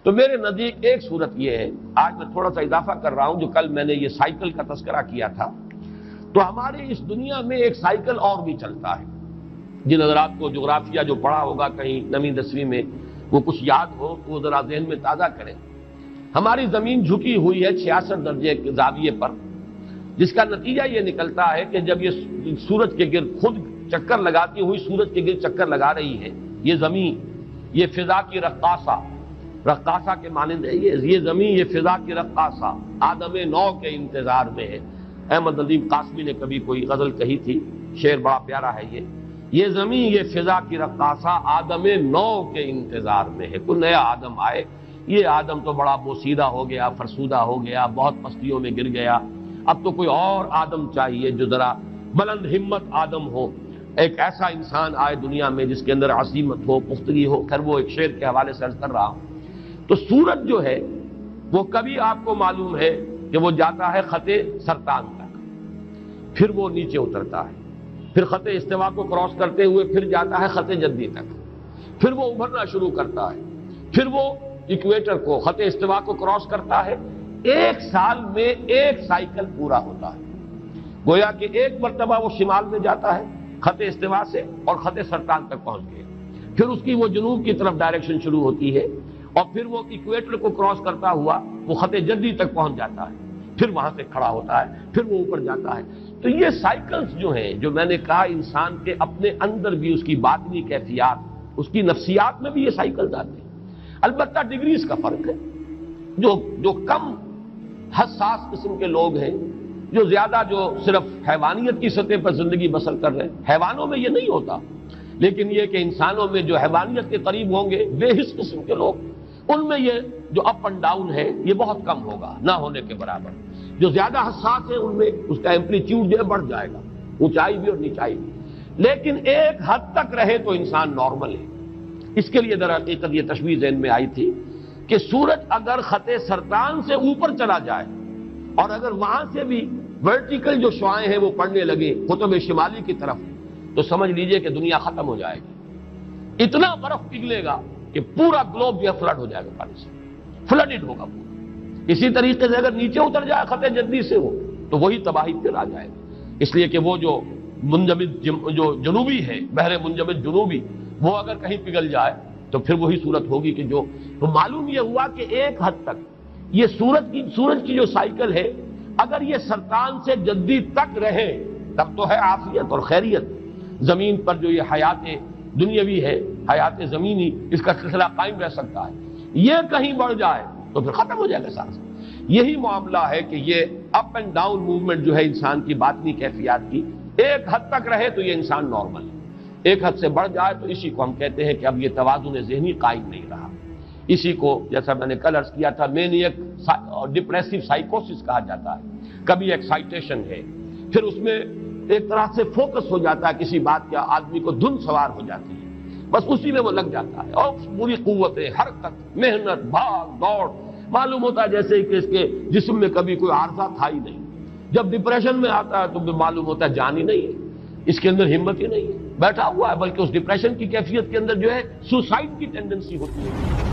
تو میرے نزدیک ایک صورت یہ ہے، آج میں تھوڑا سا اضافہ کر رہا ہوں، جو کل میں نے یہ سائیکل کا تذکرہ کیا تھا، تو ہماری اس دنیا میں ایک سائیکل اور بھی چلتا ہے۔ جن حضرات کو جغرافیہ جو پڑھا ہوگا کہیں 9ویں 10ویں میں، وہ کچھ یاد ہو تو وہ ذرا ذہن میں تازہ کریں۔ ہماری زمین جھکی ہوئی ہے 66 درجے کے زاویے پر، جس کا نتیجہ یہ نکلتا ہے کہ جب یہ سورج کے گرد خود چکر لگاتی ہوئی سورج کے گرد چکر لگا رہی ہے، یہ زمین، یہ فضا کی رقاصہ، رقاصہ کے مانند ہے یہ زمین، یہ فضا کی رقاصہ آدم نو کے انتظار میں ہے۔ احمد ندیم قاسمی نے کبھی کوئی غزل کہی تھی، شعر بڑا پیارا ہے یہ زمین، یہ فضا کی رقاصہ آدم نو کے انتظار میں ہے، کوئی نیا آدم آئے۔ یہ آدم تو بڑا بوسیدہ ہو گیا، فرسودہ ہو گیا، بہت پستیوں میں گر گیا، اب تو کوئی اور آدم چاہیے جو ذرا بلند ہمت آدم ہو، ایک ایسا انسان آئے دنیا میں جس کے اندر عزیمت ہو، پختگی ہو۔ خیر وہ ایک شعر کے حوالے سے عرض کر رہا ہوں۔ تو سورج جو ہے وہ کبھی آپ کو معلوم ہے کہ وہ جاتا ہے خط سرطان تک، پھر وہ نیچے اترتا ہے، پھر خط استوا کو کراس کرتے ہوئے پھر جاتا ہے خط جدی تک، پھر وہ ابھرنا شروع کرتا ہے، پھر وہ ایکویٹر کو، خط استوا کو کراس کرتا ہے۔ ایک سال میں ایک سائیکل پورا ہوتا ہے، گویا کہ ایک مرتبہ وہ شمال میں جاتا ہے خط استوا سے اور خط سرطان تک پہنچ گئے، پھر اس کی وہ جنوب کی طرف ڈائریکشن شروع ہوتی ہے، اور پھر وہ ایکویٹر کو کراس کرتا ہوا وہ خط جدی تک پہنچ جاتا ہے، پھر وہاں سے کھڑا ہوتا ہے، پھر وہ اوپر جاتا ہے۔ تو یہ سائیکلز جو ہیں، جو میں نے کہا انسان کے اپنے اندر بھی اس کی باطنی کیفیات، اس کی نفسیات میں بھی یہ سائیکلز آتے ہیں۔ البتہ ڈگریز کا فرق ہے، جو کم حساس قسم کے لوگ ہیں، جو زیادہ جو صرف حیوانیت کی سطح پر زندگی بسر کر رہے ہیں، حیوانوں میں یہ نہیں ہوتا، لیکن یہ کہ انسانوں میں جو حیوانیت کے قریب ہوں گے بے حس قسم کے لوگ، ان میں یہ جو اپ اینڈ ڈاؤن ہے یہ بہت کم ہوگا، نہ ہونے کے برابر۔ جو زیادہ حساس ہے ان میں اس کا ایمپلیٹیوڈ جو ہے بڑھ جائے گا، اونچائی بھی اور نیچائی بھی، لیکن ایک حد تک رہے تو انسان نارمل ہے۔ اس کے لیے در حقیقت یہ تشبیہ ذہن میں آئی تھی کہ سورج اگر خط سرطان سے اوپر چلا جائے اور اگر وہاں سے بھی ورٹیکل جو شعاعیں ہیں وہ پڑنے لگے قطب شمالی کی طرف، تو سمجھ لیجئے کہ دنیا ختم ہو جائے گی۔ اتنا برف پگھلے گا کہ پورا گلوب جو ہے فلڈ ہو جائے گا، پانی سے فلڈڈ ہوگا پورا۔ اسی طریقے سے اگر نیچے اتر جائے خط جدی سے ہو تو وہی تباہی پھر آ جائے گی، اس لیے کہ وہ جو منجمد جو جنوبی ہے، بحر منجمد جنوبی، وہ اگر کہیں پگھل جائے تو پھر وہی صورت ہوگی کہ جو تو معلوم یہ ہوا کہ ایک حد تک یہ سورج کی جو سائیکل ہے، اگر یہ سرطان سے جدی تک رہے تب تو ہے عافیت اور خیریت، زمین پر جو یہ حیات دنیاوی ہے، حیات زمینی، اس کا سلسلہ قائم رہ سکتا ہے۔ یہ کہیں بڑھ جائے تو پھر ختم ہو جائے گا سارا۔ یہی معاملہ ہے کہ یہ اپ اینڈ ڈاؤن موومنٹ جو ہے انسان کی باطنی کیفیات کی، ایک حد تک رہے تو یہ انسان نارمل ہے، ایک حد سے بڑھ جائے تو اسی کو ہم کہتے ہیں کہ اب یہ توازن ذہنی قائم نہیں رہا۔ اسی کو جیسا میں نے کل عرض کیا تھا مینیک اور ڈپریسو سائیکوسس کہا جاتا ہے۔ کبھی ایکسائٹیشن ہے، پھر اس میں ایک طرح سے فوکس ہو جاتا ہے کسی بات کا، آدمی کو دھن سوار ہو جاتی ہے، بس اسی میں وہ لگ جاتا ہے، اور پوری قوتیں، حرکت، محنت، بھاگ دوڑ، معلوم ہوتا ہے جیسے کہ اس کے جسم میں کبھی کوئی عارضہ تھا ہی نہیں۔ جب ڈپریشن میں آتا ہے تو معلوم ہوتا ہے جان ہی نہیں ہے، اس کے اندر ہمت ہی نہیں ہے، بیٹھا ہوا ہے، بلکہ اس ڈپریشن کی کیفیت کے اندر جو ہے سوسائڈ کی ٹینڈنسی ہوتی ہے۔